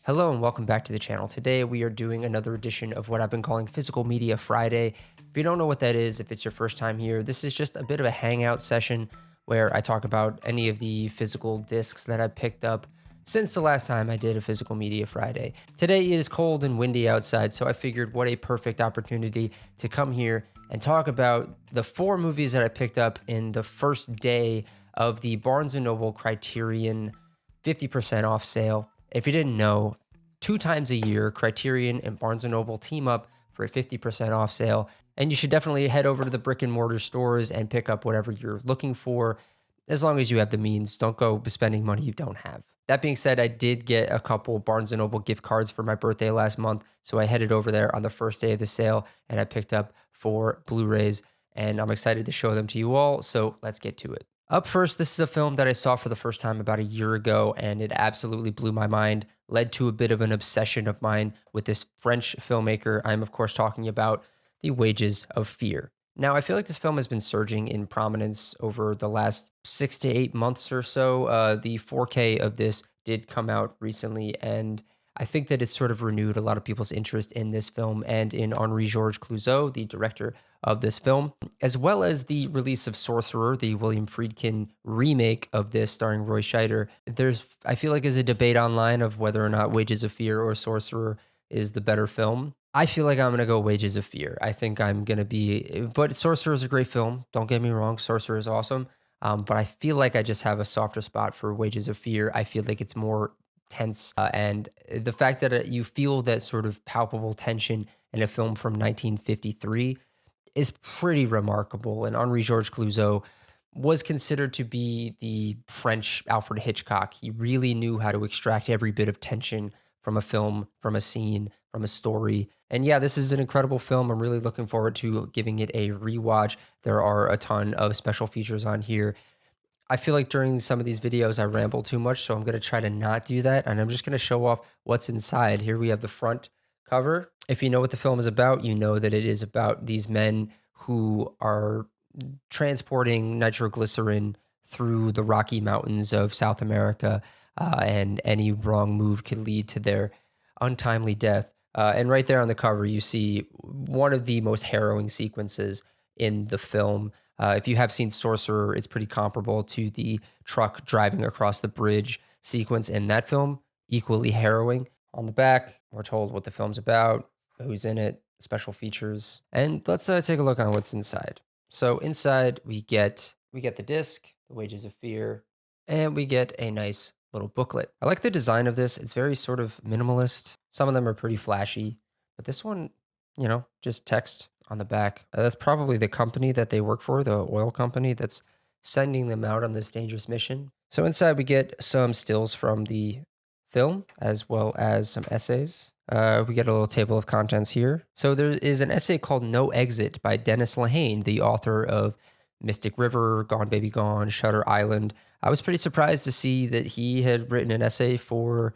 Hello and welcome back to the channel. Today we are doing another edition of what I've been calling Physical Media Friday. If you don't know what that is, if it's your first time here, this is just a bit of a hangout session where I talk about any of the physical discs that I picked up since the last time I did a Physical Media Friday. Today it is cold and windy outside, so I figured what a perfect opportunity to come here and talk about the 4 movies that I picked up in the first day of the Barnes & Noble Criterion 50% off sale. If you didn't know, 2 times a year, Criterion and Barnes & Noble team up for a 50% off sale, and you should definitely head over to the brick and mortar stores and pick up whatever you're looking for, as long as you have the means. Don't go spending money you don't have. That being said, I did get a couple Barnes & Noble gift cards for my birthday last month, so I headed over there on the first day of the sale, and I picked up 4 Blu-rays, and I'm excited to show them to you all, so let's get to it. Up first, this is a film that I saw for the first time about a year ago, and it absolutely blew my mind, led to a bit of an obsession of mine with this French filmmaker. I'm, of course, talking about The Wages of Fear. Now, I feel like this film has been surging in prominence over the last 6 to 8 months or so. The 4K of this did come out recently, and I think that it's sort of renewed a lot of people's interest in this film and in Henri-Georges Clouzot, the director of this film, as well as the release of Sorcerer, the William Friedkin remake of this starring Roy Scheider. I feel like there's a debate online of whether or not Wages of Fear or Sorcerer is the better film. I feel like I'm going to go Wages of Fear. I think I'm going to but Sorcerer is a great film. Don't get me wrong. Sorcerer is awesome. But I feel like I just have a softer spot for Wages of Fear. I feel like it's more tense, and the fact that you feel that sort of palpable tension in a film from 1953 is pretty remarkable. And Henri-Georges Clouzot was considered to be the French Alfred Hitchcock. He really knew how to extract every bit of tension from a film, from a scene, from a story. And yeah, this is an incredible film. I'm really looking forward to giving it a rewatch. There are a ton of special features on here. I feel like during some of these videos I ramble too much, so I'm going to try to not do that, and I'm just going to show off what's inside. Here we have the front cover. If you know what the film is about, you know that it is about these men who are transporting nitroglycerin through the Rocky Mountains of South America, and any wrong move could lead to their untimely death. And right there on the cover, you see one of the most harrowing sequences in the film. If you have seen Sorcerer, it's pretty comparable to the truck driving across the bridge sequence in that film, equally harrowing. On the back, we're told what the film's about, who's in it, special features, and let's take a look on what's inside. So inside, we get the disc, The Wages of Fear, and we get a nice little booklet. I like the design of this. It's very sort of minimalist. Some of them are pretty flashy, but this one, just text on the back. That's probably the company that they work for, the oil company that's sending them out on this dangerous mission. So inside we get some stills from the film, as well as some essays. We get a little table of contents here. So there is an essay called No Exit by Dennis Lehane, the author of Mystic River, Gone Baby Gone, Shutter Island. I was pretty surprised to see that he had written an essay for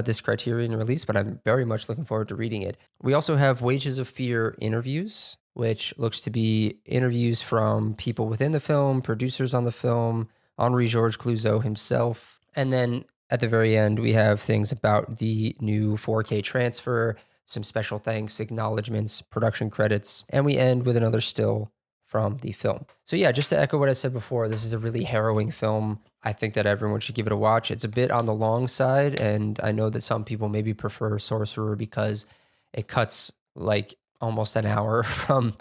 this Criterion release, but I'm very much looking forward to reading it. We also have Wages of Fear interviews, which looks to be interviews from people within the film, producers on the film, Henri-Georges Clouzot himself. And then at the very end, we have things about the new 4K transfer, some special thanks, acknowledgements, production credits, and we end with another still from the film. So yeah, just to echo what I said before, this is a really harrowing film. I think that everyone should give it a watch. It's a bit on the long side, and I know that some people maybe prefer Sorcerer because it cuts like almost an hour from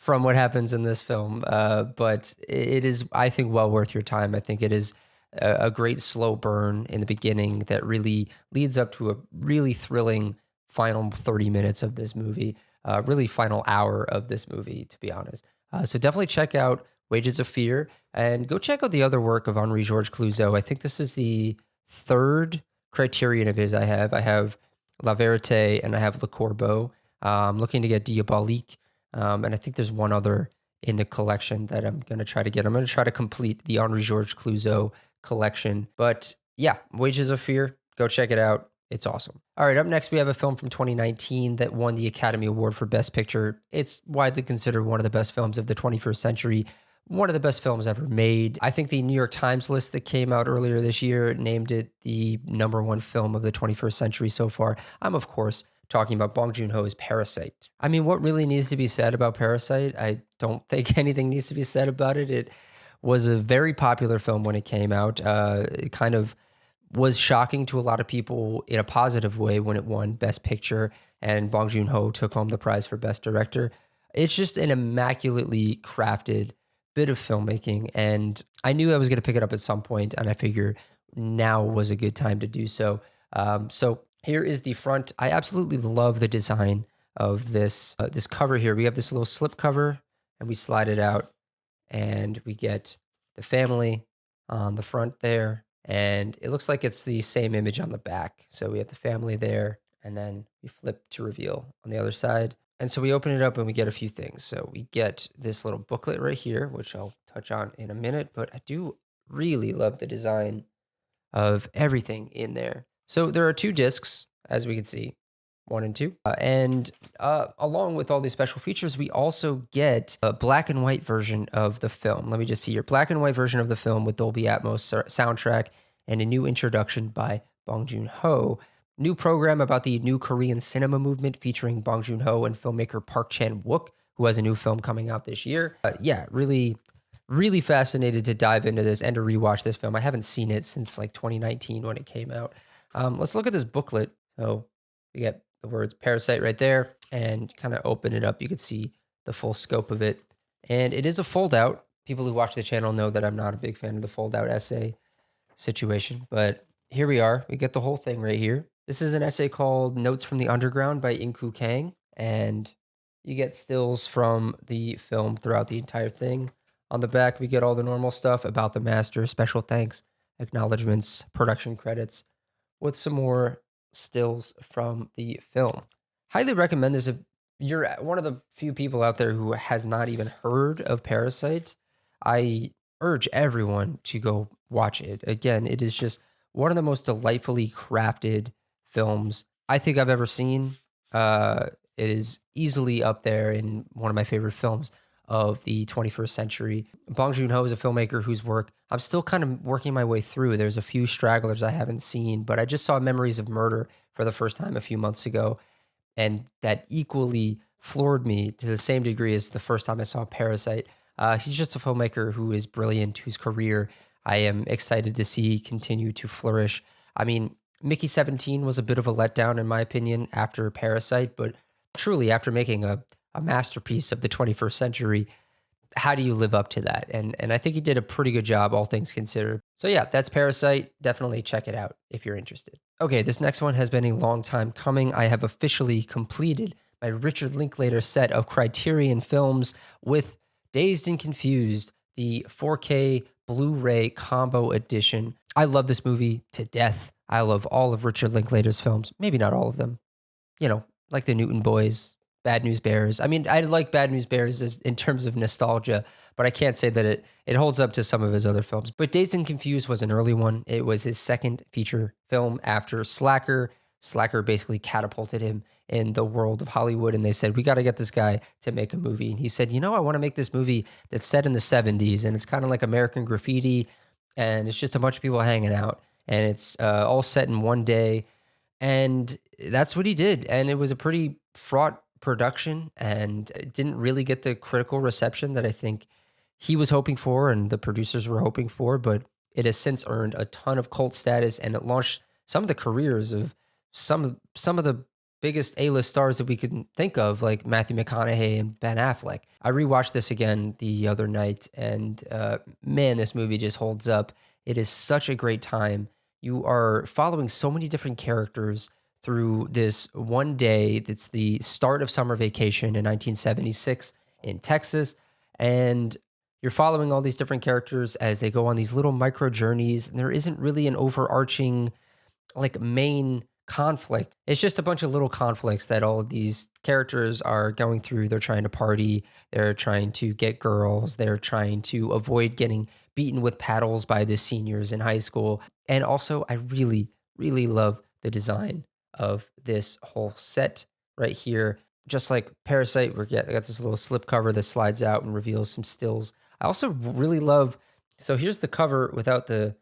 what happens in this film. But it is, I think, well worth your time. I think it is a great slow burn in the beginning that really leads up to a really thrilling final 30 minutes of this movie, really final hour of this movie, to be honest. So definitely check out Wages of Fear, and go check out the other work of Henri-Georges Clouzot. I think this is the 3rd Criterion of his I have. I have La Vérité and I have Le Corbeau. I'm looking to get Diabolique, and I think there's one other in the collection that I'm going to try to get. I'm going to try to complete the Henri-Georges Clouzot collection. But yeah, Wages of Fear, go check it out. It's awesome. All right, up next, we have a film from 2019 that won the Academy Award for Best Picture. It's widely considered one of the best films of the 21st century, one of the best films ever made. I think the New York Times list that came out earlier this year named it the #1 film of the 21st century so far. I'm, of course, talking about Bong Joon-ho's Parasite. I mean, what really needs to be said about Parasite? I don't think anything needs to be said about it. It was a very popular film when it came out. It kind of was shocking to a lot of people in a positive way when it won Best Picture and Bong Joon-ho took home the prize for Best Director. It's just an immaculately crafted bit of filmmaking, and I knew I was going to pick it up at some point, and I figured now was a good time to do so. So here is the front. I absolutely love the design of this cover here. We have this little slip cover, and we slide it out, and we get the family on the front there, and it looks like it's the same image on the back. So we have the family there, and then we flip to reveal on the other side. And so we open it up and we get a few things. So we get this little booklet right here, which I'll touch on in a minute, but I do really love the design of everything in there. So there are two discs, as we can see, one and two. And along with all these special features, we also get a black and white version of the film. Let me just see your black and white version of the film with Dolby Atmos soundtrack and a new introduction by Bong Joon-ho. New program about the new Korean cinema movement featuring Bong Joon-ho and filmmaker Park Chan-wook, who has a new film coming out this year. Yeah, really, really fascinated to dive into this and to rewatch this film. I haven't seen it since like 2019 when it came out. Let's look at this booklet. So we get the words Parasite right there and kind of open it up. You can see the full scope of it. And it is a fold out. People who watch the channel know that I'm not a big fan of the fold out essay situation, but here we are. We get the whole thing right here. This is an essay called Notes from the Underground by Inku Kang, and you get stills from the film throughout the entire thing. On the back, we get all the normal stuff about the master, special thanks, acknowledgments, production credits, with some more stills from the film. Highly recommend this if you're one of the few people out there who has not even heard of Parasite. I urge everyone to go watch it. Again, it is just one of the most delightfully crafted films I think I've ever seen. It is easily up there in one of my favorite films of the 21st century. Bong Joon-ho is a filmmaker whose work I'm still kind of working my way through. There's a few stragglers I haven't seen, but I just saw Memories of Murder for the first time a few months ago, and that equally floored me to the same degree as the first time I saw Parasite. He's just a filmmaker who is brilliant, whose career I am excited to see continue to flourish. I mean, Mickey 17 was a bit of a letdown, in my opinion, after Parasite, but truly, after making a masterpiece of the 21st century, how do you live up to that? And I think he did a pretty good job, all things considered. So yeah, that's Parasite. Definitely check it out if you're interested. Okay, this next one has been a long time coming. I have officially completed my Richard Linklater set of Criterion films with Dazed and Confused, the 4K Blu-ray combo edition. I love this movie to death. I love all of Richard Linklater's films. Maybe not all of them. You know, like the Newton Boys, Bad News Bears. I mean, I like Bad News Bears in terms of nostalgia, but I can't say that it holds up to some of his other films. But Dazed and Confused was an early one. It was his second feature film after Slacker. Slacker basically catapulted him in the world of Hollywood, and they said, we got to get this guy to make a movie. And he said, I want to make this movie that's set in the 70s, and it's kind of like American Graffiti, and it's just a bunch of people hanging out, and it's all set in one day. And that's what he did. And it was a pretty fraught production, and it didn't really get the critical reception that I think he was hoping for and the producers were hoping for, but it has since earned a ton of cult status, and it launched some of the careers of some of the biggest A-list stars that we can think of, like Matthew McConaughey and Ben Affleck. I rewatched this again the other night, and man, this movie just holds up. It is such a great time. You are following so many different characters through this one day that's the start of summer vacation in 1976 in Texas. And you're following all these different characters as they go on these little micro journeys. And there isn't really an overarching, like, main conflict. It's just a bunch of little conflicts that all of these characters are going through. They're trying to party. They're trying to get girls. They're trying to avoid getting beaten with paddles by the seniors in high school. And also, I really, really love the design of this whole set right here. Just like Parasite, I got this little slip cover that slides out and reveals some stills I also really love, so here's the cover without the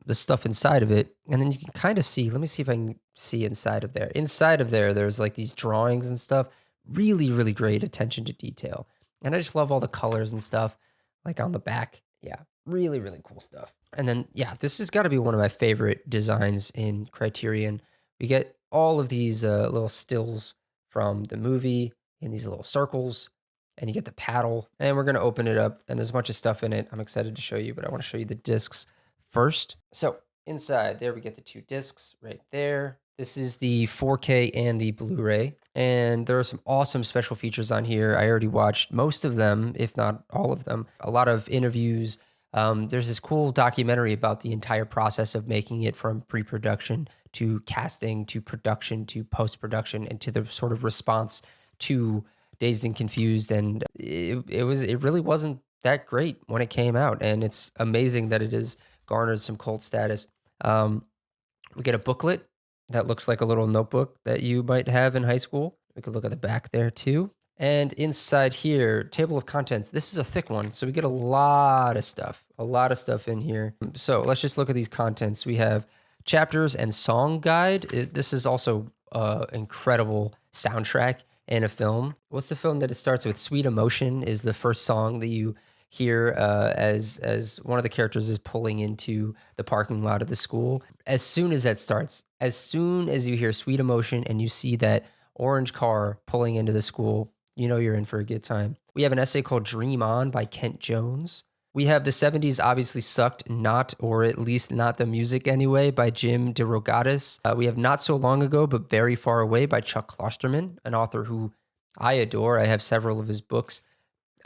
stuff inside of it, and then you can kind of see, let me see if I can see inside of there. Inside of there, there's like these drawings and stuff. Really, really great attention to detail. And I just love all the colors and stuff, like on the back. Yeah, really, really cool stuff. And then, yeah, this has got to be one of my favorite designs in Criterion. We get all of these little stills from the movie in these little circles, and you get the paddle. And we're going to open it up, and there's a bunch of stuff in it. I'm excited to show you, but I want to show you the discs first. So inside there, we get the two discs right there. This is the 4K and the Blu-ray, and there are some awesome special features on here. I already watched most of them, if not all of them. A lot of interviews. There's this cool documentary about the entire process of making it, from pre-production to casting to production to post-production, and to the sort of response to Dazed and Confused. And it really wasn't that great when it came out, and it's amazing that it has garnered some cult status. We get a booklet that looks like a little notebook that you might have in high school. We could look at the back there too. And inside here, table of contents. This is a thick one, so we get a lot of stuff in here. So let's just look at these contents. We have chapters and song guide. This is also incredible soundtrack in a film. What's the film that it starts with? Sweet Emotion is the first song that you hear as one of the characters is pulling into the parking lot of the school. As soon as that starts, as soon as you hear Sweet Emotion and you see that orange car pulling into the school, you know you're in for a good time. We have an essay called Dream On by Kent Jones. We have The 70s Obviously Sucked, Not, or at least Not the Music Anyway, by Jim DeRogatis. We have Not So Long Ago But Very Far Away by Chuck Klosterman, an author who I adore. I have several of his books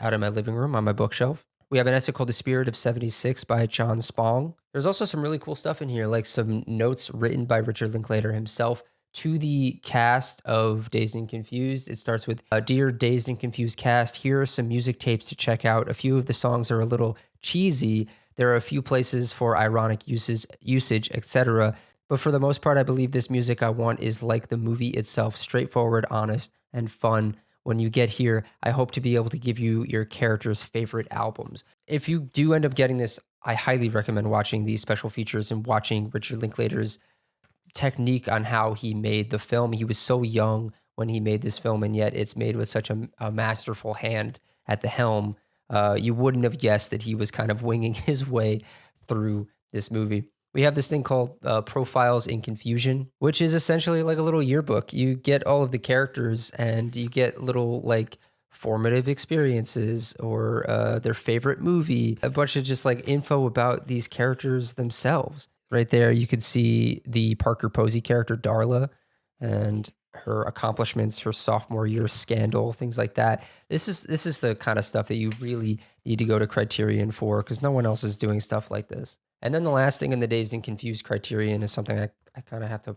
out in my living room on my bookshelf. We have an essay called The Spirit of 76 by John Spong. There's also some really cool stuff in here, like some notes written by Richard Linklater himself to the cast of Dazed and Confused. It starts with, Dear Dazed and Confused cast, here are some music tapes to check out. A few of the songs are a little cheesy. There are a few places for ironic usage, etc. But for the most part, I believe this music I want is like the movie itself, straightforward, honest, and fun. When you get here, I hope to be able to give you your character's favorite albums. If you do end up getting this, I highly recommend watching these special features and watching Richard Linklater's technique on how he made the film. He was so young when he made this film, and yet it's made with such a masterful hand at the helm. You wouldn't have guessed that he was kind of winging his way through this movie. We have this thing called Profiles in Confusion, which is essentially like a little yearbook. You get all of the characters and you get little like formative experiences or their favorite movie, a bunch of just like info about these characters themselves. Right there, you could see the Parker Posey character, Darla, and her accomplishments, her sophomore year scandal, things like that. This is the kind of stuff that you really need to go to Criterion for, because no one else is doing stuff like this. And then the last thing in the Dazed and Confused Criterion is something I kind of have to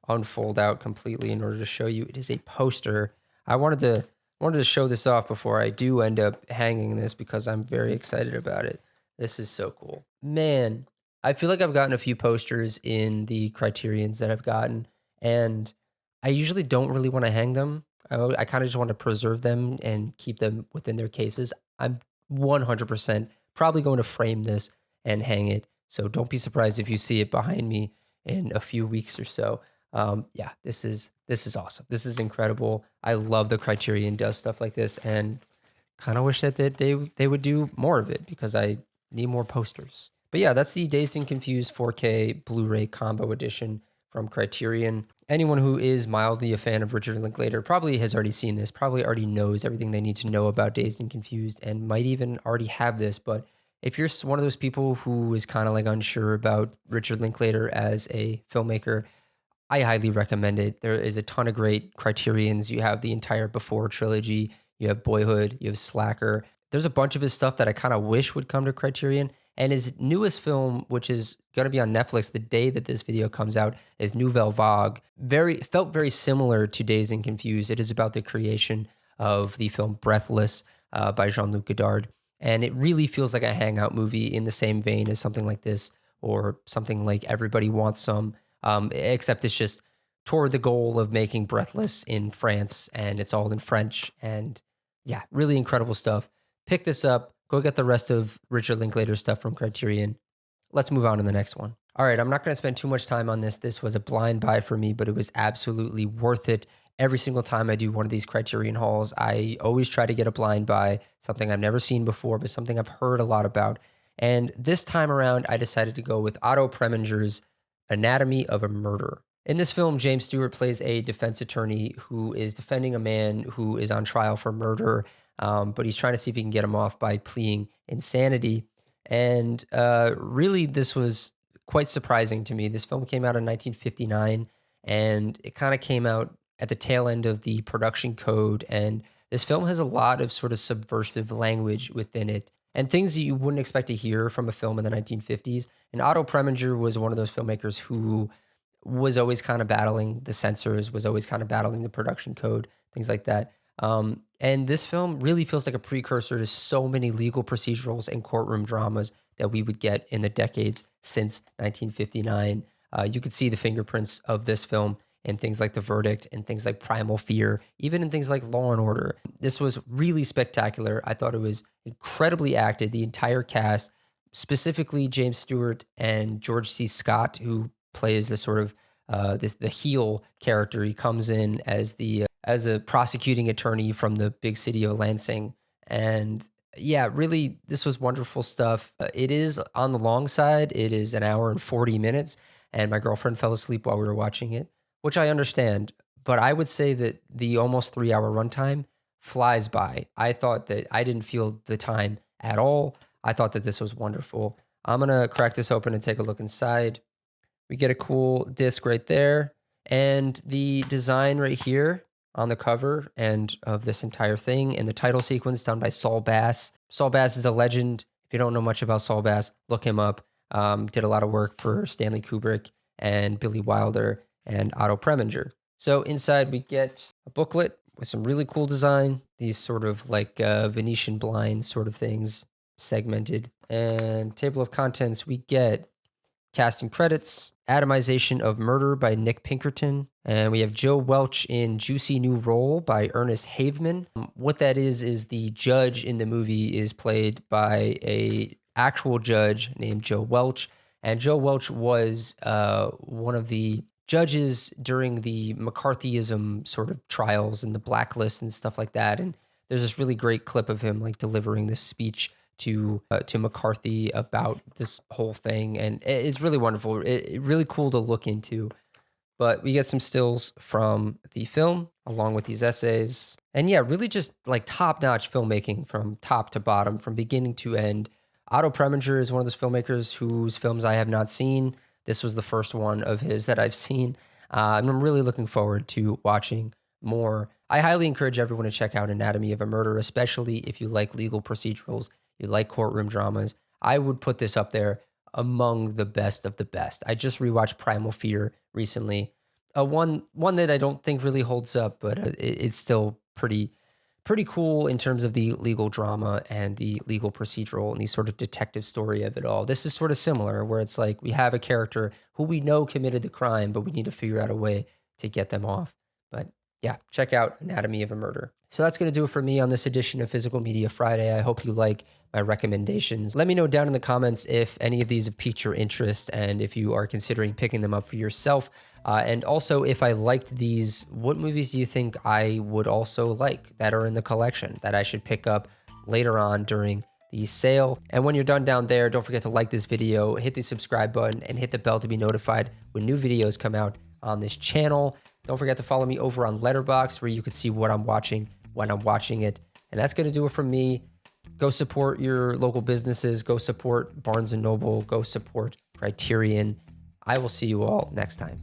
unfold out completely in order to show you. It is a poster. I wanted to show this off before I do end up hanging this, because I'm very excited about it. This is so cool. Man, I feel like I've gotten a few posters in the Criterions that I've gotten, and I usually don't really want to hang them. I kind of just want to preserve them and keep them within their cases. I'm 100% probably going to frame this and hang it. So don't be surprised if you see it behind me in a few weeks or so. Yeah, this is awesome. This is incredible. I love the Criterion does stuff like this, and kind of wish that they would do more of it, because I need more posters. But yeah, that's the Dazed and Confused 4K Blu-ray combo edition from Criterion. Anyone who is mildly a fan of Richard Linklater probably has already seen this, probably already knows everything they need to know about Dazed and Confused, and might even already have this. But if you're one of those people who is kind of like unsure about Richard Linklater as a filmmaker, I highly recommend it. There is a ton of great Criterions. You have the entire Before trilogy, you have Boyhood, you have Slacker. There's a bunch of his stuff that I kind of wish would come to Criterion. And his newest film, which is going to be on Netflix the day that this video comes out, is Nouvelle Vague. Felt very similar to Dazed and Confused. It is about the creation of the film Breathless by Jean-Luc Godard. And it really feels like a hangout movie in the same vein as something like this, or something like Everybody Wants Some, except it's just toward the goal of making Breathless in France, and it's all in French. And yeah, really incredible stuff. Pick this up. Go get the rest of Richard Linklater's stuff from Criterion. Let's move on to the next one. All right, I'm not going to spend too much time on this. This was a blind buy for me, but it was absolutely worth it. Every single time I do one of these Criterion hauls, I always try to get a blind buy, something I've never seen before, but something I've heard a lot about. And this time around, I decided to go with Otto Preminger's Anatomy of a Murder. In this film, James Stewart plays a defense attorney who is defending a man who is on trial for murder, but he's trying to see if he can get him off by pleading insanity. And really, this was quite surprising to me. This film came out in 1959, and it kind of came out at the tail end of the production code. And this film has a lot of sort of subversive language within it and things that you wouldn't expect to hear from a film in the 1950s. And Otto Preminger was one of those filmmakers who was always kind of battling the censors, was always kind of battling the production code, things like that. And this film really feels like a precursor to so many legal procedurals and courtroom dramas that we would get in the decades since 1959. You could see the fingerprints of this film in things like The Verdict and things like Primal Fear, even in things like Law and Order. This was really spectacular. I thought it was incredibly acted. The entire cast, specifically James Stewart and George C. Scott, who plays the sort of the heel character. He comes in as a prosecuting attorney from the big city of Lansing, and yeah, really, this was wonderful stuff. It is on the long side. It is an hour and 40 minutes, and my girlfriend fell asleep while we were watching it, which I understand. But I would say that the almost 3-hour runtime flies by. I thought that I didn't feel the time at all. I thought that this was wonderful. I'm gonna crack this open and take a look inside. We get a cool disc right there, and the design right here on the cover and of this entire thing and the title sequence done by Saul Bass. Saul Bass is a legend. If you don't know much about Saul Bass, look him up. Did a lot of work for Stanley Kubrick and Billy Wilder and Otto Preminger. So inside we get a booklet with some really cool design. These sort of like Venetian blinds sort of things, segmented. And table of contents, we get casting credits, Atomization of Murder by Nick Pinkerton, and we have Joe Welch in Juicy New Role by Ernest Haveman. What that is the judge in the movie is played by a actual judge named Joe Welch, and Joe Welch was one of the judges during the McCarthyism sort of trials and the blacklist and stuff like that. And there's this really great clip of him like delivering this speech to McCarthy about this whole thing, and it's really wonderful. It's really cool to look into. But we get some stills from the film along with these essays, and yeah, really just like top-notch filmmaking from top to bottom, from beginning to end. Otto Preminger is one of those filmmakers whose films I have not seen. This was the first one of his that I've seen, and I'm really looking forward to watching more. I highly encourage everyone to check out Anatomy of a Murder, especially if you like legal procedurals, you like courtroom dramas. I would put this up there among the best of the best. I just rewatched Primal Fear recently. One that I don't think really holds up, but it's still pretty cool in terms of the legal drama and the legal procedural and the sort of detective story of it all. This is sort of similar, where it's like we have a character who we know committed the crime, but we need to figure out a way to get them off. But yeah, check out Anatomy of a Murder. So that's going to do it for me on this edition of Physical Media Friday. I hope you like my recommendations. Let me know down in the comments if any of these have piqued your interest and if you are considering picking them up for yourself. And also, if I liked these, what movies do you think I would also like that are in the collection that I should pick up later on during the sale? And when you're done down there, don't forget to like this video, hit the subscribe button, and hit the bell to be notified when new videos come out on this channel. Don't forget to follow me over on Letterboxd, where you can see what I'm watching when I'm watching it. And that's going to do it from me. Go support your local businesses. Go support Barnes & Noble. Go support Criterion. I will see you all next time.